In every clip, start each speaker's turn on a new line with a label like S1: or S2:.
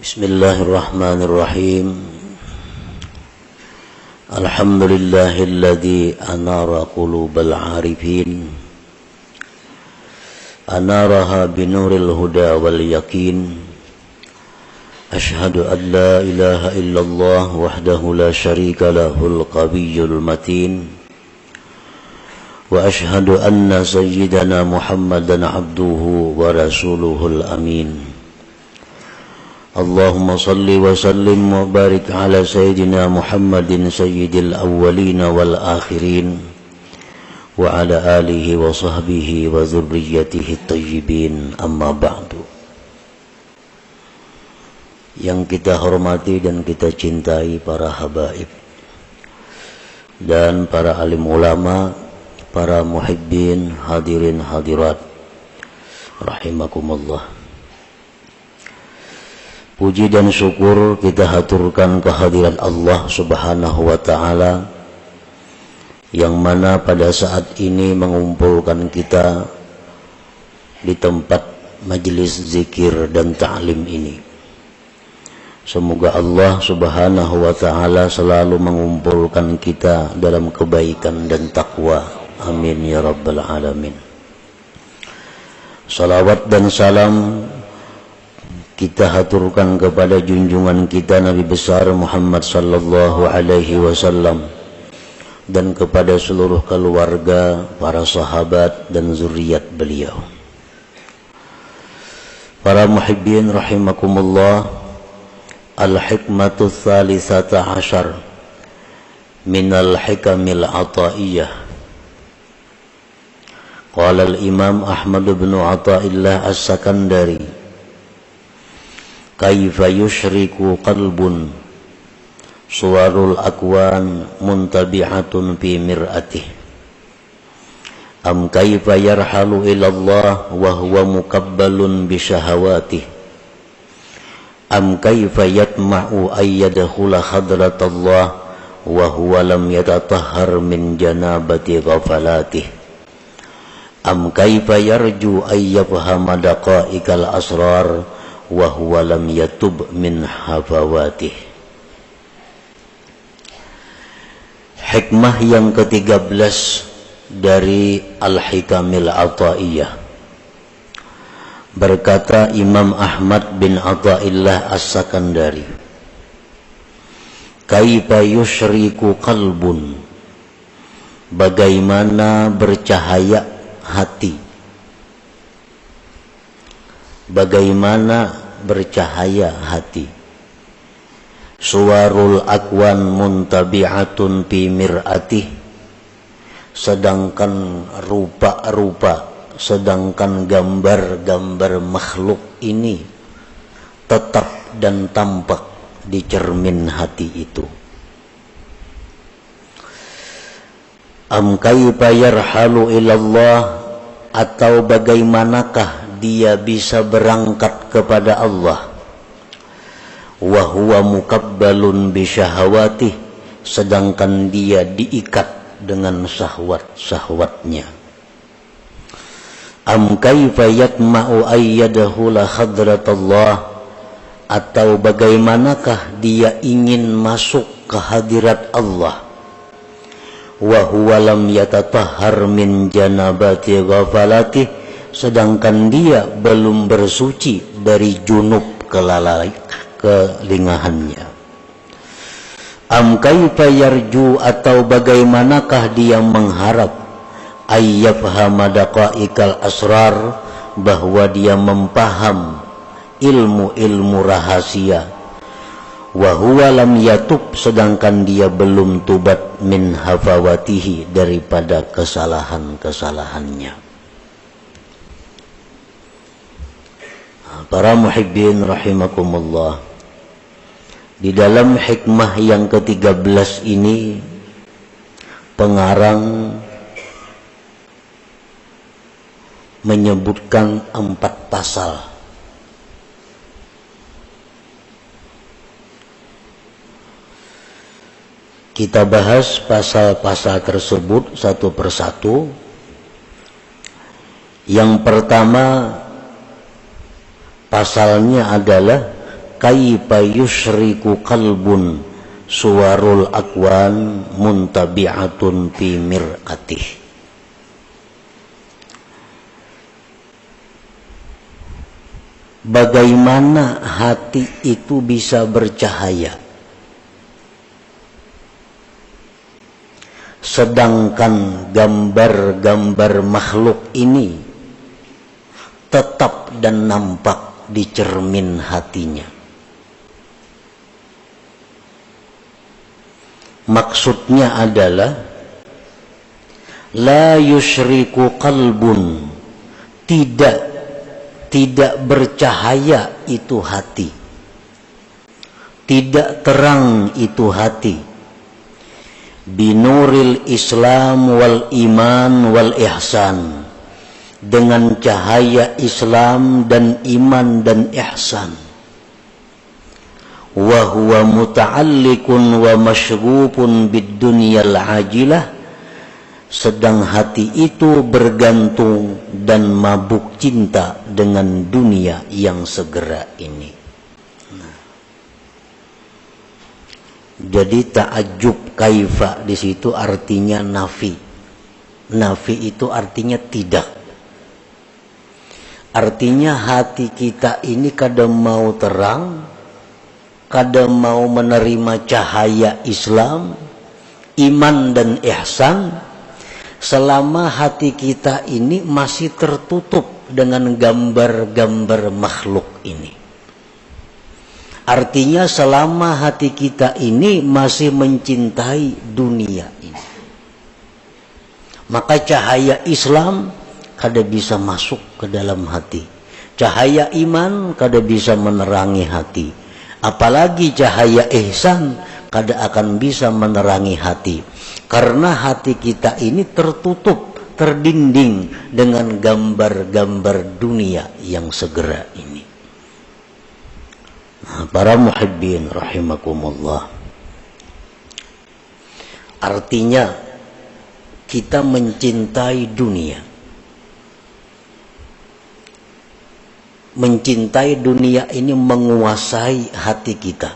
S1: Bismillahirrahmanirrahim. Alhamdulillahilladzi anara qulubal arifin, anaraha binuril huda wal yakin. Ashhadu an la ilaha illallah wahdahu la syarika lahul qawiyyul matin. Wa ashhadu anna sayyidana Muhammadan abduhu wa rasuluhul amin. Allahumma salli wa sallim wa barik ala sayyidina Muhammadin sayyidil awwalin wal akhirin wa ala alihi wa sahbihi wa dzurriyyatihi thayyibin, amma ba'du. Yang kita hormati dan kita cintai para habaib dan para alim ulama, para muhibbin, hadirin hadirat rahimakumullah. Puji dan syukur kita haturkan kehadiran Allah Subhanahu wa ta'ala, yang mana pada saat ini mengumpulkan kita di tempat majelis zikir dan ta'lim ini. Semoga Allah Subhanahu wa ta'ala selalu mengumpulkan kita dalam kebaikan dan takwa. Amin ya rabbal alamin. Salawat dan salam kita haturkan kepada junjungan kita Nabi besar Muhammad sallallahu alaihi wasallam dan kepada seluruh keluarga, para sahabat dan zuriat beliau. Para muhibbin rahimakumullah, al-hikmatu tsalitsata asyar minal hikamil ataiyah. Qala al-imam Ahmad bin Athaillah as-Sakandari, kaifa yushriku qalbun suwarul akwan muntabi'atun fi mir'atih, am kaifa yarhalu ilallah wa huwa mukabbalun bi syahawatih, am kaifa yatma'u ayyadkhula hadratallah wa huwa lam yatatahhar min janabati ghafalatih, am kaifa yarju ayyafhama daqa'iqal asrar wa huwa lam yatub min hafawatih. Hikmah yang ke-13 dari Al-Hikamil Athaiyah. Berkata Imam Ahmad bin Athaillah As-Sakandari, kaifa yusyriku qalbun, bagaimana bercahaya hati, bagaimana bercahaya hati. Suwarul akwan muntabi'atun fi mir'atih, sedangkan rupa-rupa, sedangkan gambar-gambar makhluk ini tetap dan tampak di cermin hati itu. Am kaifa yarhalu ilallah, atau bagaimanakah dia bisa berangkat kepada Allah, wa huwa mukabbalun bi syahawatih, sedangkan dia diikat dengan syahwat-syahwatnya. Am kaifa yatma'u ayyadkhula hadratallah, atau bagaimanakah dia ingin masuk ke hadirat Allah, wa huwa lam yatatahhar min janabati ghafalatih, sedangkan dia belum bersuci dari junub kelingahannya. Am kaifa yarju, atau bagaimanakah dia mengharap ayyafhama daqa'iqal asrar, bahwa dia mempaham ilmu-ilmu rahasia, wa huwa lam yatub, sedangkan dia belum tubat min hafawatihi, daripada kesalahan-kesalahannya. Para muhibbin rahimakumullah, di dalam hikmah yang ke-13 ini pengarang menyebutkan 4 pasal. Kita bahas pasal-pasal tersebut satu persatu. Yang pertama pasalnya adalah kaifa yusyriku qalbun suwarul akwan muntabi'atun fi mir'atih. Bagaimana hati itu bisa bercahaya sedangkan gambar-gambar makhluk ini tetap dan nampak di cermin hatinya. Maksudnya adalah la yusyriku qalbun, tidak bercahaya itu hati, tidak terang itu hati, binuril Islam wal iman wal ihsan, dengan cahaya Islam dan iman dan ihsan. Wa huwa muta'alliqun wa masyrufun bid dunyal ajilah, sedang hati itu bergantung dan mabuk cinta dengan dunia yang segera ini. Jadi ta'ajjub kaifa di situ artinya nafi. Nafi itu artinya tidak. Artinya hati kita ini kadang mau terang, kadang mau menerima cahaya Islam, iman dan ihsan, selama hati kita ini masih tertutup dengan gambar-gambar makhluk ini. Artinya selama hati kita ini masih mencintai dunia ini, maka cahaya Islam kada bisa masuk ke dalam hati, cahaya iman kada bisa menerangi hati, apalagi cahaya ihsan kada akan bisa menerangi hati, karena hati kita ini tertutup, terdinding dengan gambar-gambar dunia yang segera ini. Nah, para muhibbin rahimakumullah, artinya kita mencintai dunia. Mencintai dunia ini menguasai hati kita.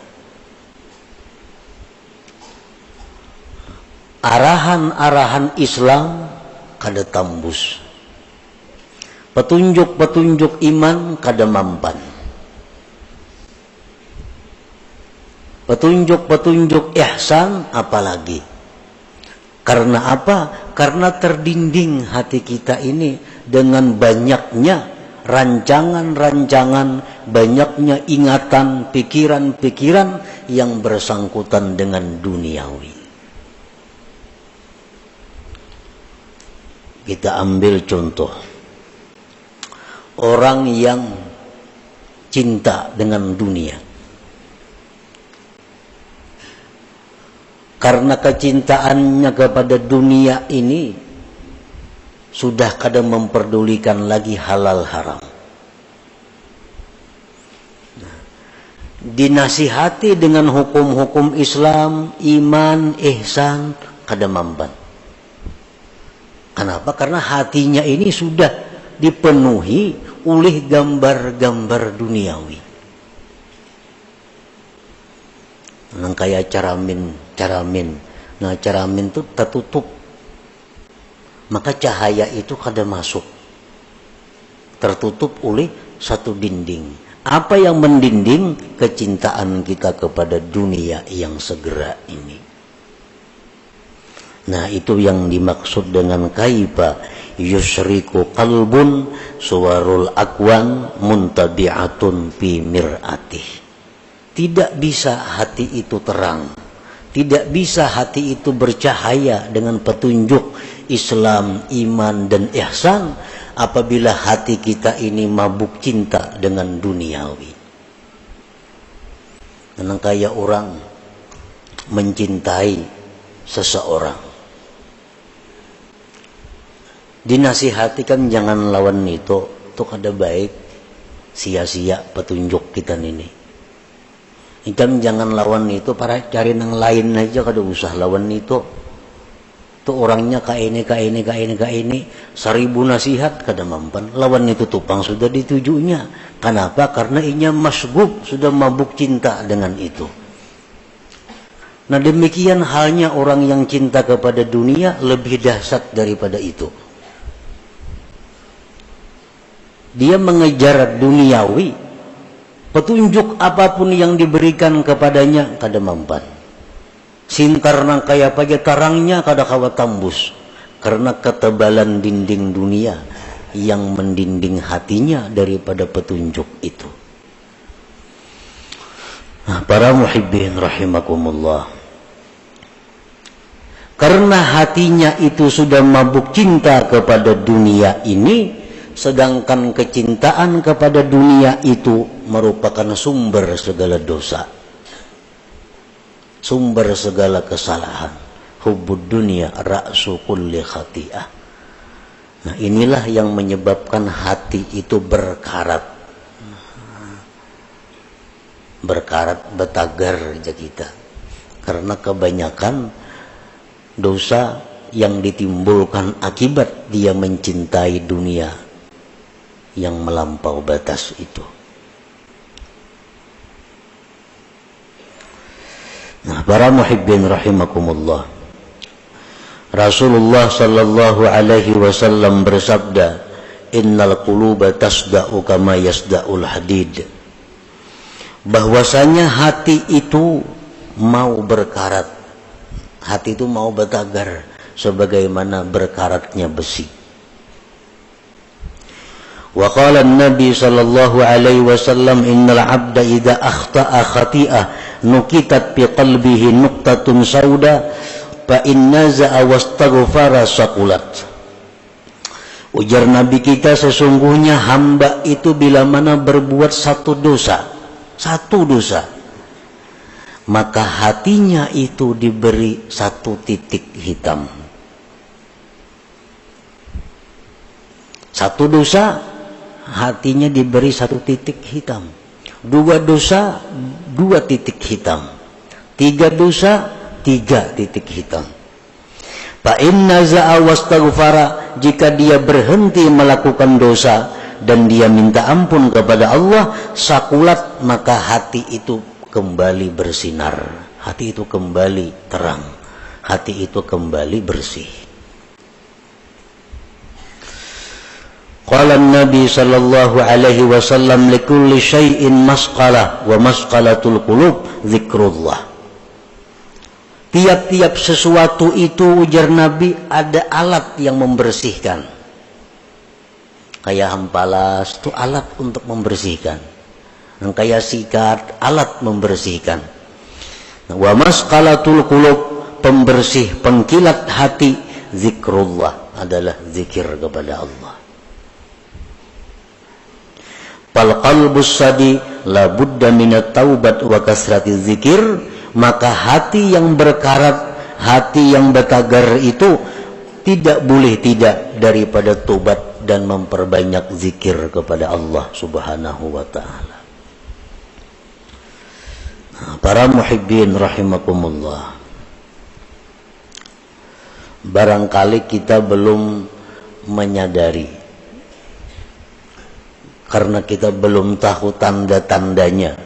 S1: Arahan-arahan Islam kada tambus, petunjuk-petunjuk iman kada mampan, petunjuk-petunjuk ihsan apalagi. Karena apa? Karena terdinding hati kita ini dengan banyaknya rancangan-rancangan, banyaknya ingatan, pikiran-pikiran yang bersangkutan dengan duniawi. Kita ambil contoh orang yang cinta dengan dunia. Karena kecintaannya kepada dunia ini sudah kadang memperdulikan lagi halal haram. Dinasihati dengan hukum-hukum Islam, iman, ihsan, kada mampan. Kenapa? Karena hatinya ini sudah dipenuhi oleh gambar-gambar duniawi. Nang kayak caramin. Nah, caramin itu tertutup, maka cahaya itu kada masuk, tertutup oleh satu dinding. Apa yang mendinding? Kecintaan kita kepada dunia yang segera ini. Nah, itu yang dimaksud dengan kaifa yusyriku qalbun suwarul akwan muntabi'atun fi mir'atih. Tidak bisa hati itu terang, tidak bisa hati itu bercahaya dengan petunjuk Islam, iman dan ihsan apabila hati kita ini mabuk cinta dengan duniawi. Karena kayak orang mencintai seseorang, dinasihatikan jangan lawan itu kada baik, sia-sia petunjuk kita ini. Ikan jangan lawan itu, para cari nang lain aja, kada usah lawan itu. Tuh orangnya ini, 1000 nasihat kada mampan. Lawan itu tupang sudah ditujunya. Kenapa? Karena inya masgub, sudah mabuk cinta dengan itu. Nah demikian halnya orang yang cinta kepada dunia lebih dahsyat daripada itu. Dia mengejar duniawi, petunjuk apapun yang diberikan kepadanya kada mampan. Sintar nang kaya pagi tarangnya kada kawa tambus, karena ketebalan dinding dunia yang mendinding hatinya daripada petunjuk itu. Nah, para muhibbin rahimakumullah, karena hatinya itu sudah mabuk cinta kepada dunia ini, sedangkan kecintaan kepada dunia itu merupakan sumber segala dosa, sumber segala kesalahan. Hubbud dunia ra'su kulli khati'ah. Nah inilah yang menyebabkan hati itu berkarat, betagar aja kita, karena kebanyakan dosa yang ditimbulkan akibat dia mencintai dunia yang melampau batas itu. Nah, para muhibbin rahimakumullah, Rasulullah sallallahu alaihi wasallam bersabda, innal quluba tasda'u kama yasda'ul hadid. Bahwasanya hati itu mau berkarat, hati itu mau betagar sebagaimana berkaratnya besi. Wa qala an-nabi sallallahu alaihi wasallam, innal 'abda idza akhta'a khati'ah nukitat fi qalbihi nuqtatun sauda fa in naza'a wastaghfara saqulat. Ujar Nabi kita, sesungguhnya hamba itu bila mana berbuat satu dosa, maka hatinya itu diberi satu titik hitam. Satu dosa, hatinya diberi satu titik hitam. 2 dosa, 2 titik hitam. 3 dosa, 3 titik hitam. Fa inna za'a wastaghfara, jika dia berhenti melakukan dosa dan dia minta ampun kepada Allah, sakulat, maka hati itu kembali bersinar, hati itu kembali terang, hati itu kembali bersih. Qala an-nabi sallallahu alaihi wasallam, likulli syai'in masqalah wa masqalatul qulub zikrullah. Tiap-tiap sesuatu itu, ujar Nabi, ada alat yang membersihkan. Kayak hampalas itu alat untuk membersihkan. Dan kayak sikat, alat membersihkan. Wa masqalatul qulub, pembersih pengkilat hati, zikrullah, adalah zikir kepada Allah. Fal qalbus sadi la budda minat taubat wa kasrati zikir, maka hati yang berkarat, hati yang betagar itu tidak boleh tidak daripada tobat dan memperbanyak zikir kepada Allah subhanahu wa ta'ala. Para muhibbin rahimakumullah, barangkali kita belum menyadari, karena kita belum tahu tanda-tandanya.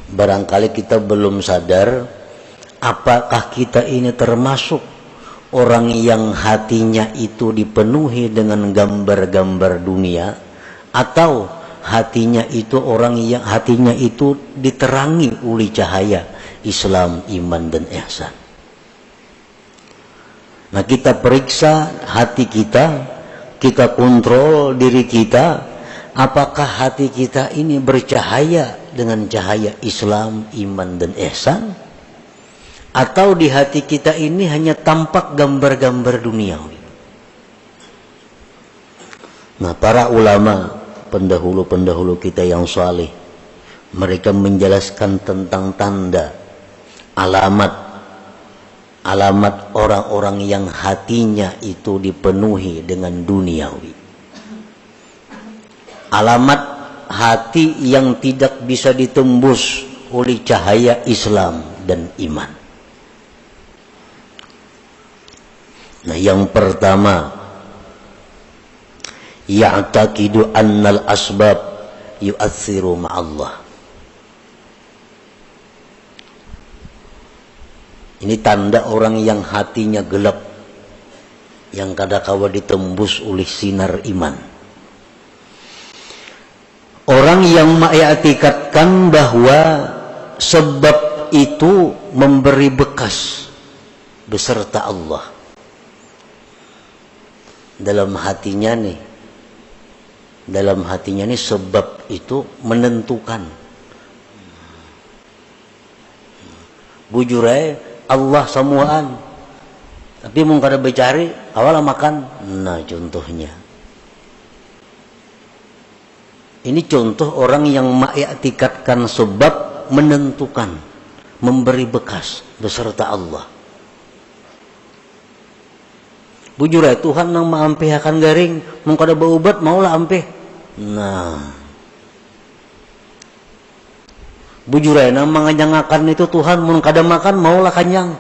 S1: Barangkali kita belum sadar, apakah kita ini termasuk orang yang hatinya itu dipenuhi dengan gambar-gambar dunia, atau hatinya itu orang yang hatinya itu diterangi oleh cahaya Islam, iman dan ihsan. Nah, kita periksa hati kita, kita kontrol diri kita, apakah hati kita ini bercahaya dengan cahaya Islam, iman dan ihsan, atau di hati kita ini hanya tampak gambar-gambar duniawi. Nah, para ulama pendahulu-pendahulu kita yang saleh, mereka menjelaskan tentang tanda, alamat orang-orang yang hatinya itu dipenuhi dengan duniawi. Alamat hati yang tidak bisa ditembus oleh cahaya Islam dan iman. Nah, yang pertama, ya'taqidu annal asbab yu'atsiru ma'allah. Ini tanda orang yang hatinya gelap, yang kadangkala ditembus oleh sinar iman. Orang yang mengiktikadkan bahwa sebab itu memberi bekas beserta Allah. Dalam hatinya nih sebab itu menentukan. Bujur aja Allah semuaan, tapi mau kada bercari awal makan. Nah, contohnya ini contoh orang yang mengiktikadkan sebab menentukan, memberi bekas beserta Allah. Bujur aja Tuhan nang maampih akan garing, mau kada berobat maulah ampih. Nah, bujur aja nang manganyangakan itu Tuhan, mun kada makan maulah kanyang.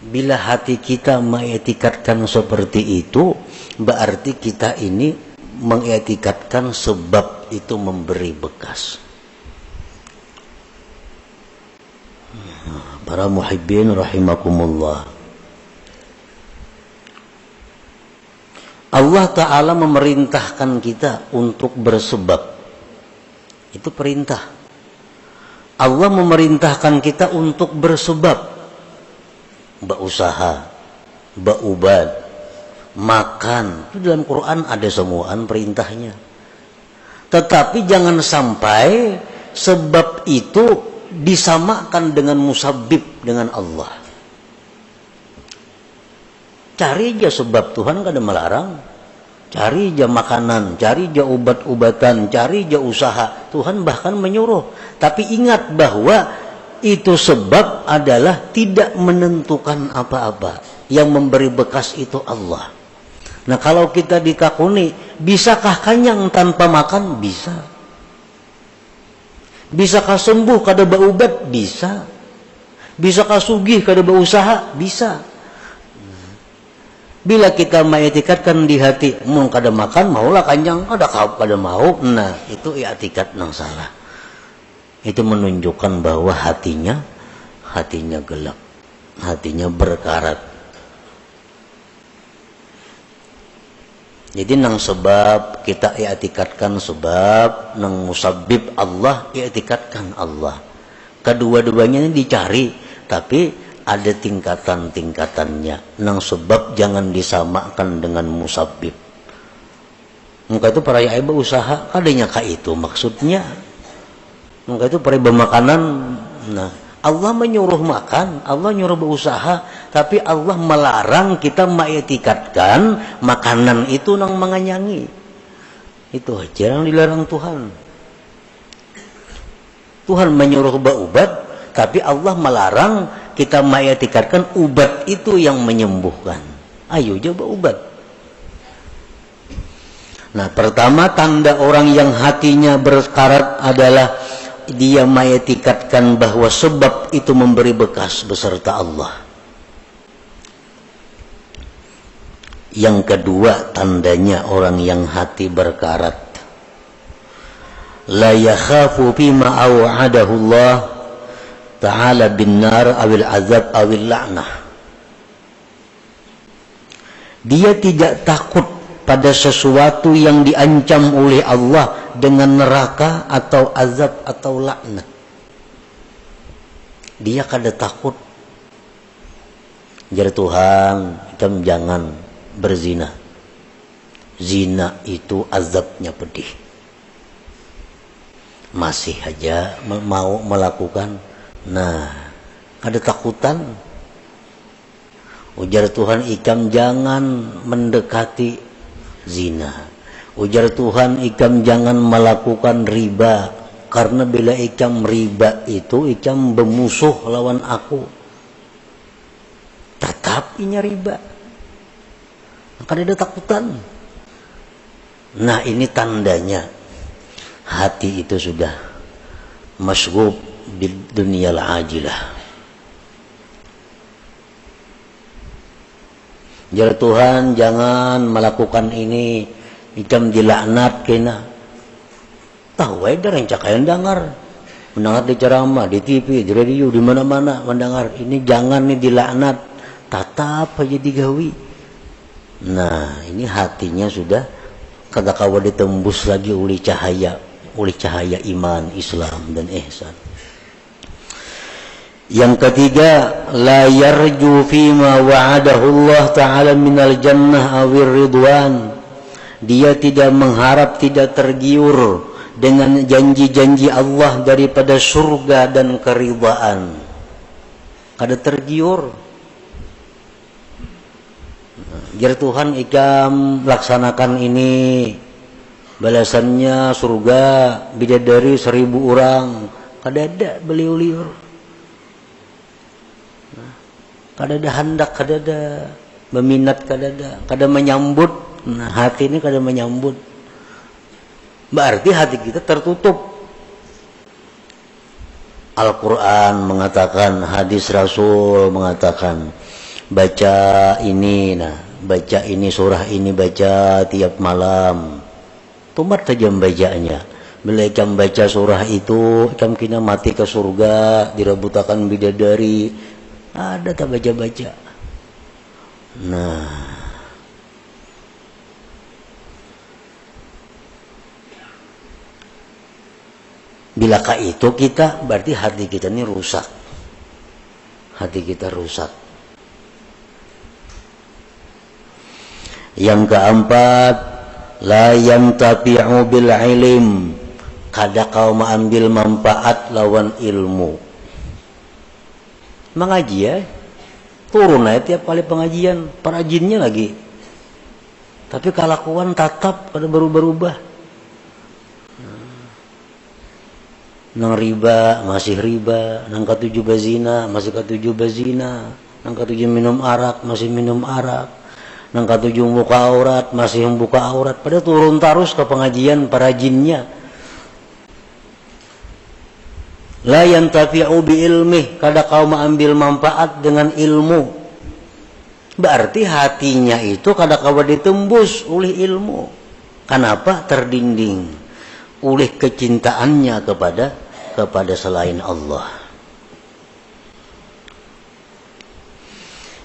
S1: Bila hati kita mengiktikadkan seperti itu, berarti kita ini mengiktikadkan sebab itu memberi bekas. Para muhibbin rahimakumullah. Allah Ta'ala memerintahkan kita untuk bersebab. Itu perintah. Allah memerintahkan kita untuk bersebab. Berusaha, berubad, makan. Itu dalam Quran ada semuaan perintahnya. Tetapi jangan sampai sebab itu disamakan dengan musabbib, dengan Allah. Cari aja sebab, Tuhan kada melarang. Cari aja makanan, cari aja obat-obatan, cari aja usaha, Tuhan bahkan menyuruh. Tapi ingat bahwa itu sebab adalah tidak menentukan apa-apa. Yang memberi bekas itu Allah. Nah, kalau kita dikakuni, bisakah kanyang tanpa makan? Bisa. Bisakah sembuh kada berobat? Bisa. Bisakah sugih kada berusaha? Bisa. Bila kita mengiktikadkan di hati, mun kada makan maulah kanyang, kada mau. Nah, itu i'tikad nang salah. Itu menunjukkan bahwa hatinya gelap, hatinya berkarat. Jadi nang sebab kita i'tikadkan sebab, nang musabbib Allah i'tikadkan Allah. Kedua-duanya ini dicari, tapi ada tingkatan-tingkatannya. Nang sebab jangan disamakan dengan musabbib. Maka itu para yai berusaha, kadanya ka itu maksudnya. Maka itu para bermakanan. Nah, Allah menyuruh makan, Allah nyuruh berusaha, tapi Allah melarang kita mengiktikadkan makanan itu nang menganyangi. Itu aja yang dilarang Tuhan. Tuhan menyuruh berobat, tapi Allah melarang kita mengiktikadkan ubat itu yang menyembuhkan. Ayo aja berobat. Nah, pertama tanda orang yang hatinya berkarat adalah dia mengiktikadkan bahwa sebab itu memberi bekas beserta Allah. Yang kedua tandanya orang yang hati berkarat, la yakhafu bima aw'adahu Allah ta'ala bin nar awil azab awil la'nah. Dia tidak takut pada sesuatu yang diancam oleh Allah dengan neraka atau azab atau laknat. Dia kada takut. Jar Tuhan, kita jangan berzina. Zina itu azabnya pedih. Masih aja mau melakukan. Nah, ada takutan. Ujar Tuhan, ikam jangan mendekati zina. Ujar Tuhan, ikam jangan melakukan riba, karena bila ikam riba itu ikam bermusuh lawan aku. Tetap inya riba. Maka ada takutan. Nah, ini tandanya hati itu sudah masghub bid dunyal ajilah. Jar Tuhan jangan melakukan ini, ikam dilaknat kena. Tahu wae dah rencak aya dengar. Mendengar di ceramah, di TV, di radio, di mana-mana mendengar ini jangan nih dilaknat. Tatap aja digawi. Nah, ini hatinya sudah kata kawa ditembus lagi oleh cahaya iman, Islam dan ihsan. Yang ketiga, la yarju fima wa'adahu Allah Ta'ala minal jannah awir ridwan. Dia tidak mengharap, tidak tergiur dengan janji-janji Allah daripada surga dan keridhaan. Kada tergiur. Jar Tuhan ikam laksanakan ini, balasannya surga bidadari 1000 orang. Kada ada beliau liur. Kada ada hendak, kada ada meminat, kada menyambut. Nah, hati ini kada menyambut. Berarti hati kita tertutup. Al-Quran mengatakan, hadis Rasul mengatakan, baca ini, baca ini surah ini, baca tiap malam. Tumat saja membacanya. Bila ikam baca surah itu, ikam kena mati ke surga, direbutakan bidadari. Ada tak baca-baca. Nah, bilakah itu kita, berarti hati kita ini rusak. Hati kita rusak. Yang keempat, la yantafi'u bil ilm. Kada kau mengambil manfaat lawan ilmu. Mengaji ya, turun aja tiap kali pengajian, perajinnya lagi. Tapi kelakuan tatap pada berubah-ubah. Nang riba masih riba, nang ketujuh bazina masih ketujuh bazina, nang ketujuh minum arak masih minum arak, nang ketujuh buka aurat masih membuka aurat. Pada turun terus ke pengajian perajinnya. La yantafi'u bi ilmih, kada kau mengambil manfaat dengan ilmu. Berarti hatinya itu kada kau ditembus oleh ilmu. Kenapa? Terdinding oleh kecintaannya kepada selain Allah.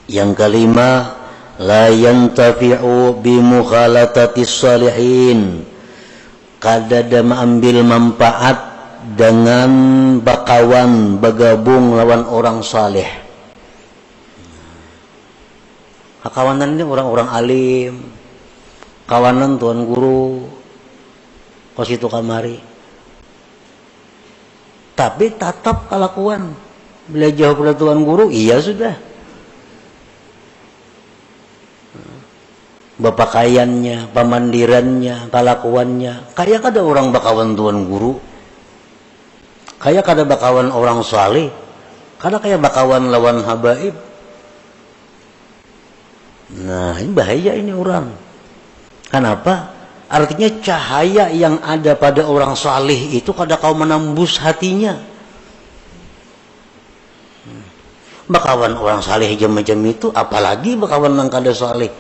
S1: Yang kelima, la yantafi'u bi mukhalatatis salihin. Kada ada mengambil manfaat dengan bakawan, bergabung lawan orang saleh. Kawanan ini orang-orang alim, kawanan tuan guru, kos itu kamari. Tapi tatap kelakuan, bila jauh pada tuan guru, iya sudah. Bapakaiannya, pamandirannya, kelakuannya, kayak ada orang bakawan tuan guru. Kayak kada bakawan orang saleh, kada kayak bakawan lawan habaib. Nah, ini bahaya ini orang. Kenapa? Artinya cahaya yang ada pada orang saleh itu kada kau menembus hatinya. Bakawan orang saleh macam itu, apalagi bakawan yang kada saleh.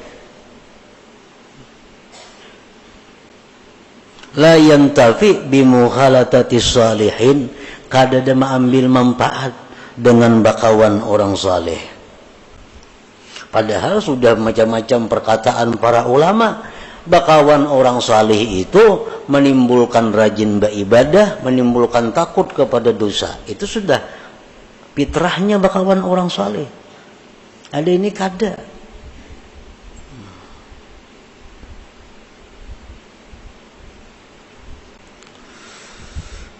S1: La yantafi bi mukhalatatis salihin. Kada ada mengambil manfaat dengan bakawan orang saleh. Padahal sudah macam-macam perkataan para ulama, bakawan orang saleh itu menimbulkan rajin beribadah, menimbulkan takut kepada dosa. Itu sudah fitrahnya bakawan orang saleh. Ada ini kada.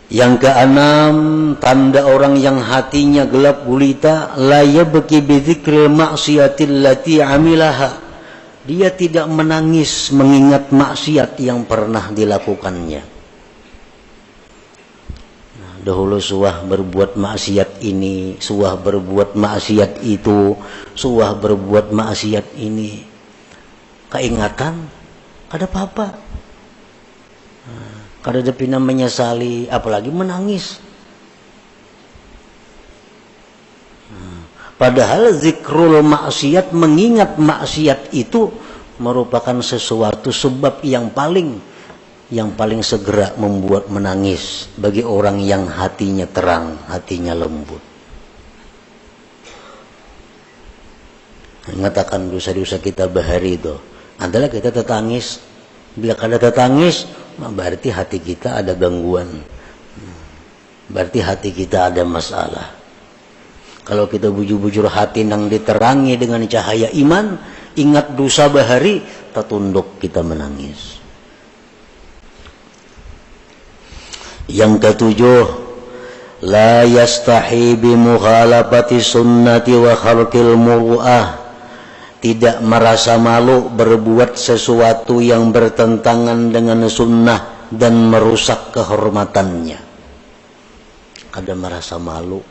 S1: Yang keenam, tanda orang yang hatinya gelap gulita, la yabki bi dzikril maksiatil lati amilaha. Dia tidak menangis mengingat maksiat yang pernah dilakukannya. Nah, dahulu suah berbuat maksiat ini, suah berbuat maksiat itu, suah berbuat maksiat ini. Keingatan, ada apa-apa. Kada ada pina menyesali, apalagi menangis. Padahal zikrul maksiat, mengingat maksiat itu merupakan sesuatu sebab yang paling segera membuat menangis bagi orang yang hatinya terang, hatinya lembut. Mengatakan dosa-dosa kita bahari itu adalah kita tertangis. Bila kada tertangis, berarti hati kita ada gangguan. Berarti hati kita ada masalah. Kalau kita bujur-bujur hati nang diterangi dengan cahaya iman, ingat dosa bahari, tertunduk kita menangis. Yang ketujuh, la yastahi bi mukhalafati sunnati wa khalqil muru'ah. Tidak merasa malu berbuat sesuatu yang bertentangan dengan sunnah dan merusak kehormatannya. Kada merasa malu.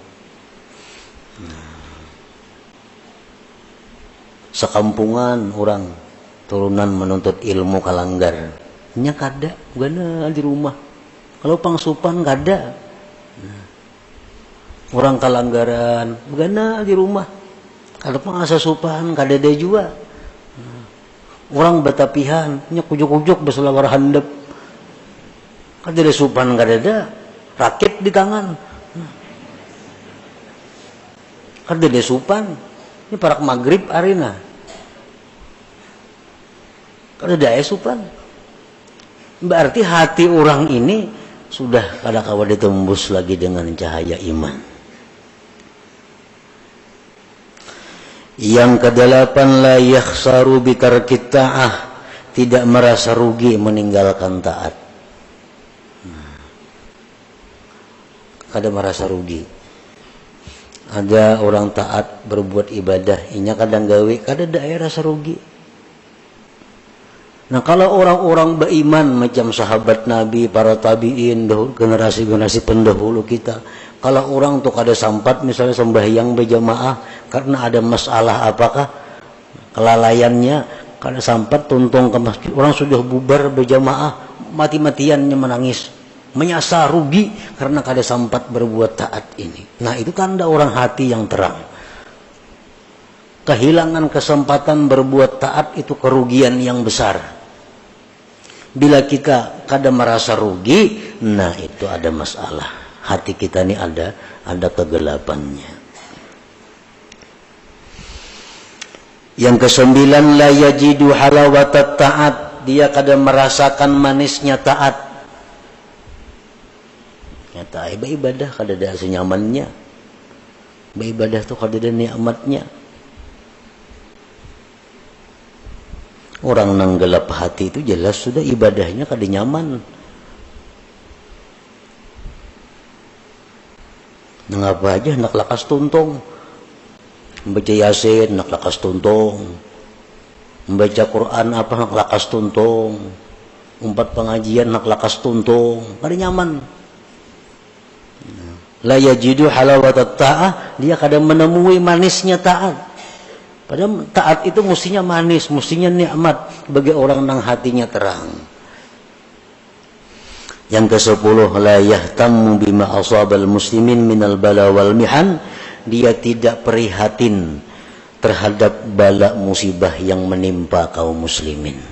S1: Sekampungan orang turunan menuntut ilmu kalanggar, nya kada gana di rumah. Kalau pangsupan kada. Orang kalanggaran gana di rumah. Kalau pangasupan kada ada juga. Orang batapihan nya kujuk-kujuk beselawar handap. Kada ada supan kada ada. Rakit di tangan. Kada ada supan. Ini parak maghrib arina. Kada ada supan. Berarti hati orang ini sudah kada kawa ditembus lagi dengan cahaya iman. Yang kedelapan, la yakhsaru bi tarkit ta'ah, tidak merasa rugi meninggalkan taat. Kada merasa rugi. Ada orang taat berbuat ibadah, inya kadang gawe, kada ada rasa rugi. Nah, kalau orang-orang beriman macam sahabat Nabi, para tabi'in, generasi-generasi pendahulu kita, kalau orang tuh kada sampat misalnya sembahyang berjamaah karena ada masalah apakah kelalaiannya, kada sampat tuntung ke masjid, orang sudah bubar berjamaah, mati-matiannya menangis, menyasar rugi karena kada sempat berbuat taat ini. Nah, itu tanda orang hati yang terang. Kehilangan kesempatan berbuat taat itu kerugian yang besar. Bila kita kada merasa rugi, nah itu ada masalah. Hati kita ini ada kegelapannya. Yang kesembilan, la yajidu halawatat taat, dia kada merasakan manisnya taat. Nyata ibadah kada ada senyamannya. Ibadah tuh kada ada nikmatnya. Orang nang gelap hati itu jelas sudah ibadahnya kada nyaman. Nang apa aja nak lakas tuntong. Membaca Yasin nak lakas tuntong. Membaca Quran apa nak lakas tuntong. Umpat pengajian nak lakas tuntong. Kada nyaman. La yajidu halawatat ta'ah, dia kadang menemui manisnya taat. Padahal taat itu mestinya manis, mestinya nikmat bagi orang yang hatinya terang. Yang ke-10, la yahtammu bima asabal muslimin minal bala wal mihan, dia tidak prihatin terhadap bala musibah yang menimpa kaum muslimin.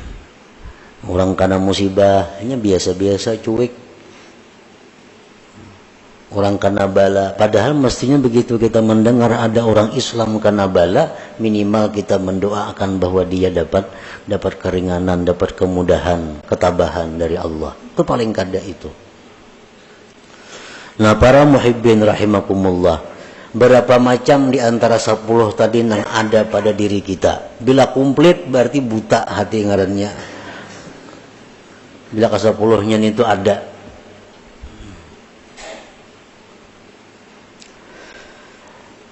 S1: Orang kena musibah hanya biasa-biasa, cuek. Orang kena bala, padahal mestinya begitu kita mendengar ada orang Islam kena bala, minimal kita mendoakan bahwa dia dapat keringanan, dapat kemudahan, ketabahan dari Allah. Itu paling kada itu. Nah, para muhibbin rahimakumullah, berapa macam di antara 10 tadi yang ada pada diri kita. Bila komplit berarti buta hati ngarannya. Bila ke-10-nya itu ada.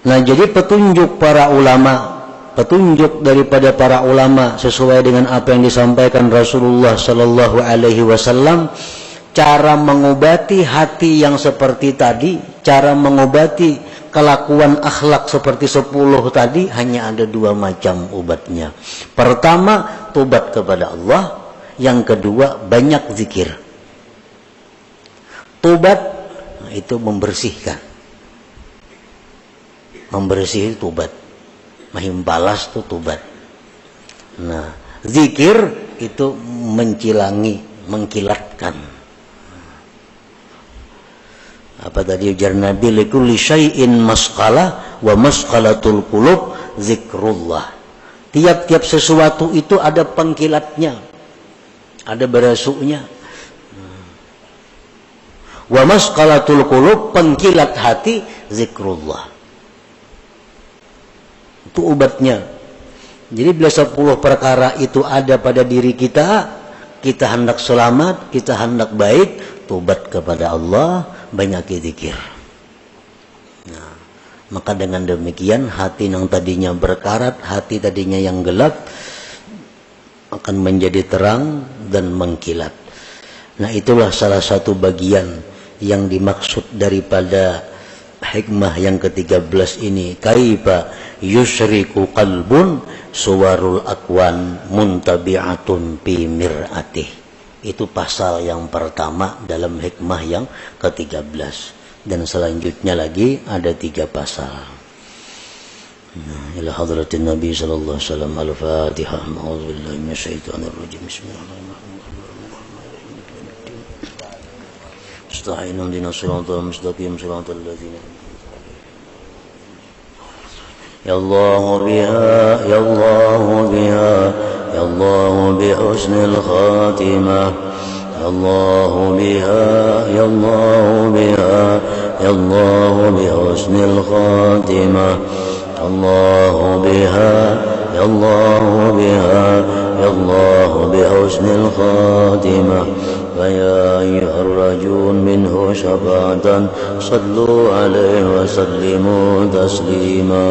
S1: Nah, jadi petunjuk para ulama, petunjuk daripada para ulama sesuai dengan apa yang disampaikan Rasulullah sallallahu alaihi wasallam, cara mengobati hati yang seperti tadi, cara mengobati kelakuan akhlak seperti 10 tadi, hanya ada 2 macam obatnya. Pertama, tobat kepada Allah, yang kedua banyak zikir. Tobat itu membersihkan. membersih tobat, mahimbalas itu tobat. Nah, zikir itu mencilangi, mengkilatkan. Apa tadi ujar Nabi, likulli syai'in masqalah wa masqalatul qulub zikrullah. Tiap-tiap sesuatu itu ada pengkilatnya, ada berasuknya. Wa masqalatul qulub, pengkilat hati, zikrullah. Itu obatnya. Jadi bila 10 perkara itu ada pada diri kita, kita hendak selamat, kita hendak baik, tobat kepada Allah, banyak zikir. Nah, maka dengan demikian hati yang tadinya berkarat, hati tadinya yang gelap akan menjadi terang dan mengkilat. Nah, itulah salah satu bagian yang dimaksud daripada hikmah yang ke-13 ini. Kaifa yusyriku qalbun suwarul akwan muntabi'atun fi mir'atih. Itu pasal yang pertama dalam hikmah yang ke-13. Dan selanjutnya lagi ada 3 pasal. Ila hadratin Nabi sallallahu alaihi wasallam. Al-Fatihah. A'udzubillahi minasyaitonir rajim. Bismillahirrahmanirrahim. Astaghfirullahaladzim dina siratal mustaqim siratal ladzina ya Allah biha ya Allah biha ya Allah bi husnil khatimah ya Allah biha ya Allah biha ya Allah bi husnil khatimah Allah biha ya Allah biha ya Allah bi husnil khatimah فيا أيها الرجون منه شفاعة صلوا عليه وسلموا تسليما